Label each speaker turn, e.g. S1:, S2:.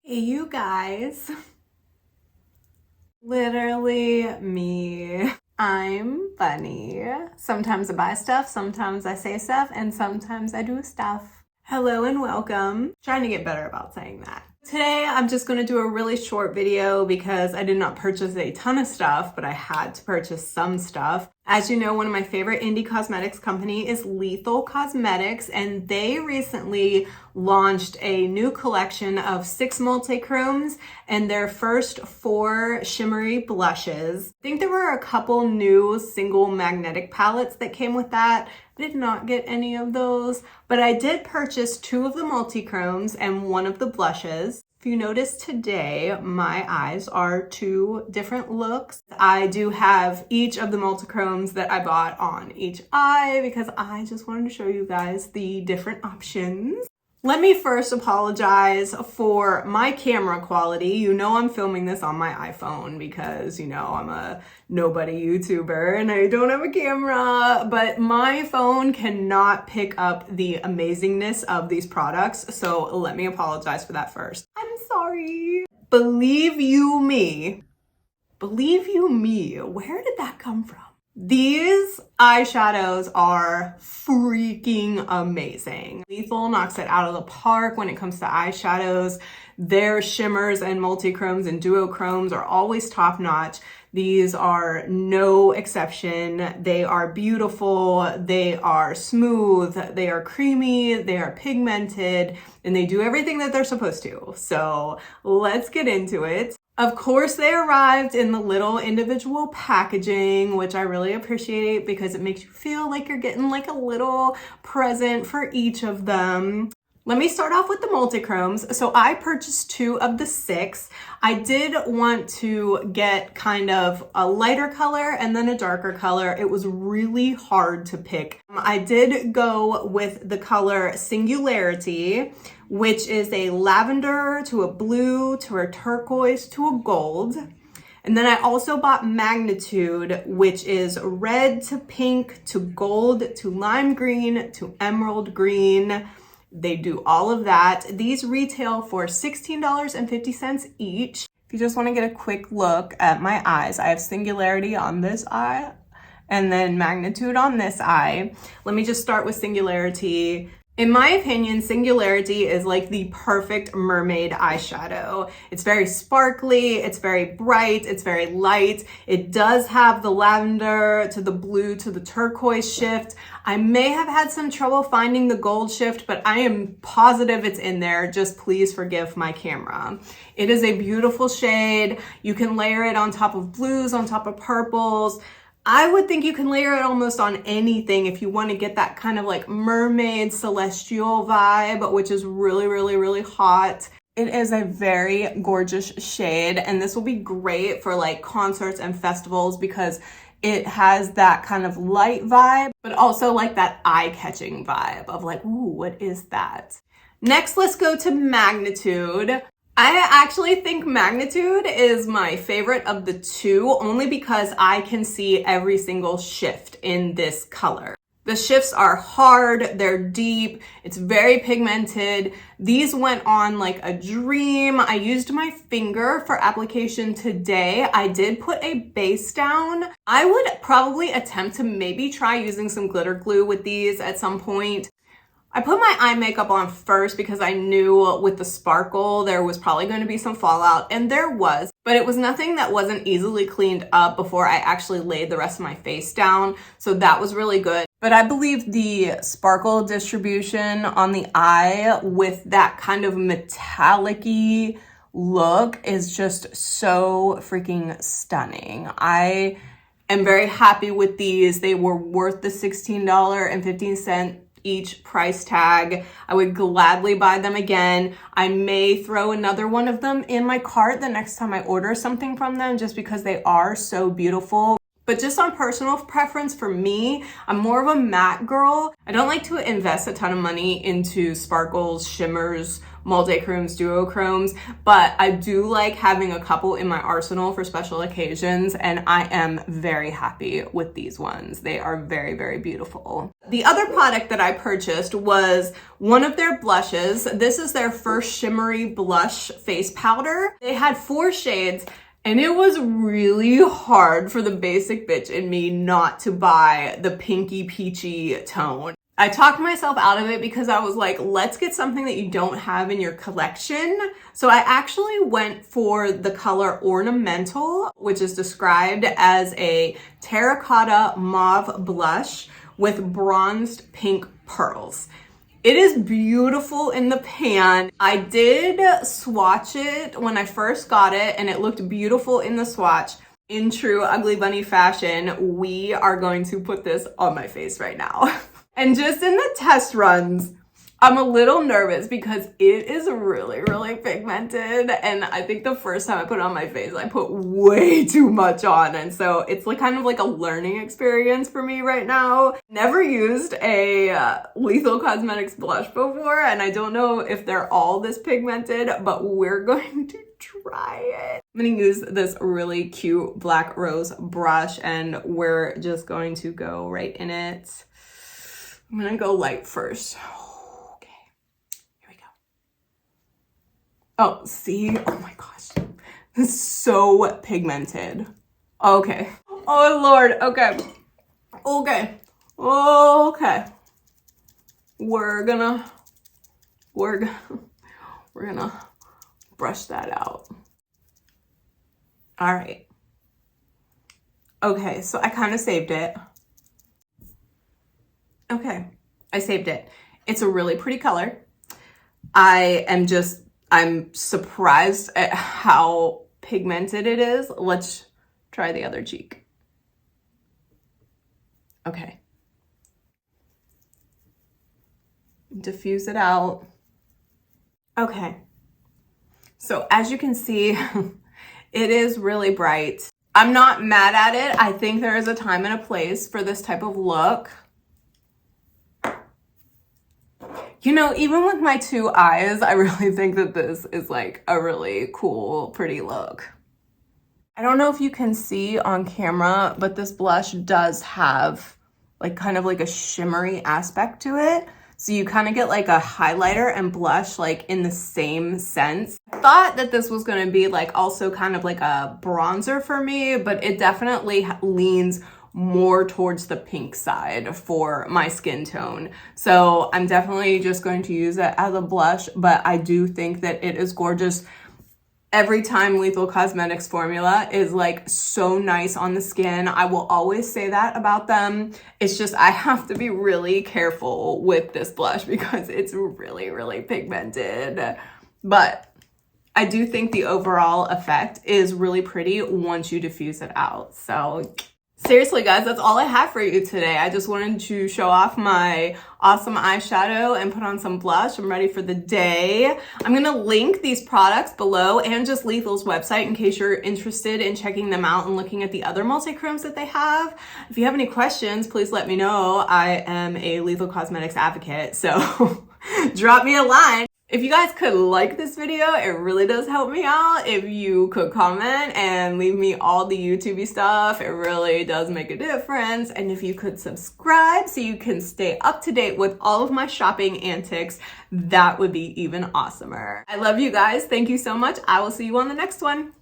S1: Hey you guys, literally me. I'm funny. Sometimes I buy stuff, sometimes I say stuff, and sometimes I do stuff. Hello and welcome. Trying to get better about saying that. Today, I'm just going to do a really short video because I did not purchase a ton of stuff, but I had to purchase some stuff. As you know, one of my favorite indie cosmetics company is Lethal Cosmetics, and they recently launched a new collection of 6 multichromes and their first 4 shimmery blushes. I think there were a couple new single magnetic palettes that came with that. I did not get any of those, but I did purchase 2 of the multichromes and 1 of the blushes. If you notice today, my eyes are 2 different looks. I do have each of the multichromes that I bought on each eye because I just wanted to show you guys the different options. Let me first apologize for my camera quality. You know I'm filming this on my iPhone because, you know, I'm a nobody YouTuber and I don't have a camera, but my phone cannot pick up the amazingness of these products, so let me apologize for that first. I'm sorry. Believe you me, where did that come from? These eyeshadows are freaking amazing. Lethal knocks it out of the park when it comes to eyeshadows. Their shimmers and multichromes and duochromes are always top notch. These are no exception. They are beautiful, they are smooth, they are creamy, they are pigmented, and they do everything that they're supposed to. So let's get into it. Of course, they arrived in the little individual packaging, which I really appreciate because it makes you feel like you're getting like a little present for each of them. Let me start off with the multichromes. So I purchased 2 of the 6. I did want to get kind of a lighter color and then a darker color. It was really hard to pick. I did go with the color Singularity, which is a lavender to a blue to a turquoise to a gold. And then I also bought Magnitude, which is red to pink to gold to lime green to emerald green. They do all of that. These retail for $16.50 each. If you just want to get a quick look at my eyes, I have Singularity on this eye and then Magnitude on this eye. Let me just start with Singularity. In my opinion, Singularity is like the perfect mermaid eyeshadow. It's very sparkly, it's very bright, it's very light. It does have the lavender to the blue to the turquoise shift. I may have had some trouble finding the gold shift, but I am positive it's in there. Just please forgive my camera. It is a beautiful shade. You can layer it on top of blues, on top of purples. I would think you can layer it almost on anything if you want to get that kind of like mermaid celestial vibe, which is really, really, really hot. It is a very gorgeous shade, and this will be great for like concerts and festivals because it has that kind of light vibe, but also like that eye-catching vibe of like, ooh, what is that? Next, let's go to Magnitude. I actually think Magnitude is my favorite of the 2 only because I can see every single shift in this color. The shifts are hard, they're deep, it's very pigmented. These went on like a dream. I used my finger for application today. I did put a base down. I would probably attempt to maybe try using some glitter glue with these at some point. I put my eye makeup on first because I knew with the sparkle there was probably going to be some fallout, and there was, but it was nothing that wasn't easily cleaned up before I actually laid the rest of my face down, so that was really good. But I believe the sparkle distribution on the eye with that kind of metallic-y look is just so freaking stunning. I am very happy with these. They were worth the $16.15 each price tag. I would gladly buy them again. I may throw another one of them in my cart the next time I order something from them just because they are so beautiful. But just on personal preference for me, I'm more of a matte girl. I don't like to invest a ton of money into sparkles, shimmers, Multichromes, duochromes, but I do like having a couple in my arsenal for special occasions, and I am very happy with these ones. They are very, very beautiful. The other product that I purchased was one of their blushes. This is their first shimmery blush face powder. They had 4 shades, and it was really hard for the basic bitch in me not to buy the pinky peachy tone. I talked myself out of it because I was like, let's get something that you don't have in your collection. So I actually went for the color Ornamental, which is described as a terracotta mauve blush with bronzed pink pearls. It is beautiful in the pan. I did swatch it when I first got it, and it looked beautiful in the swatch. In true Ugly Bunny fashion, we are going to put this on my face right now. And just in the test runs, I'm a little nervous because it is really, really pigmented. And I think the first time I put it on my face, I put way too much on. And so it's like kind of like a learning experience for me right now. Never used a Lethal Cosmetics blush before, and I don't know if they're all this pigmented, but we're going to try it. I'm gonna use this really cute black rose brush, and we're just going to go right in it. I'm gonna go light first. Okay, here we go. Oh, see? Oh my gosh. This is so pigmented. Okay. Oh Lord, okay. Okay. Okay. We're gonna brush that out. All right. Okay, so I kind of saved it. Okay, I saved it. It's a really pretty color. I'm surprised at how pigmented it is. Let's try the other cheek. Okay. Diffuse it out. Okay. So as you can see, it is really bright. I'm not mad at it. I think there is a time and a place for this type of look. You know, even with my 2 eyes, I really think that this is like a really cool, pretty look. I don't know if you can see on camera, but this blush does have like kind of like a shimmery aspect to it. So you kind of get like a highlighter and blush like in the same sense. I thought that this was going to be like also kind of like a bronzer for me, but it definitely leans more towards the pink side for my skin tone. So I'm definitely just going to use it as a blush, but I do think that it is gorgeous. Every time Lethal Cosmetics formula is like so nice on the skin. I will always say that about them. It's just I have to be really careful with this blush because it's really, really pigmented. But I do think the overall effect is really pretty once you diffuse it out. So seriously, guys, that's all I have for you today. I just wanted to show off my awesome eyeshadow and put on some blush. I'm ready for the day. I'm going to link these products below and just Lethal's website in case you're interested in checking them out and looking at the other multi-chromes that they have. If you have any questions, please let me know. I am a Lethal Cosmetics advocate, so drop me a line. If you guys could like this video, it really does help me out. If you could comment and leave me all the YouTubey stuff, it really does make a difference. And if you could subscribe so you can stay up to date with all of my shopping antics, that would be even awesomer. I love you guys. Thank you so much. I will see you on the next one.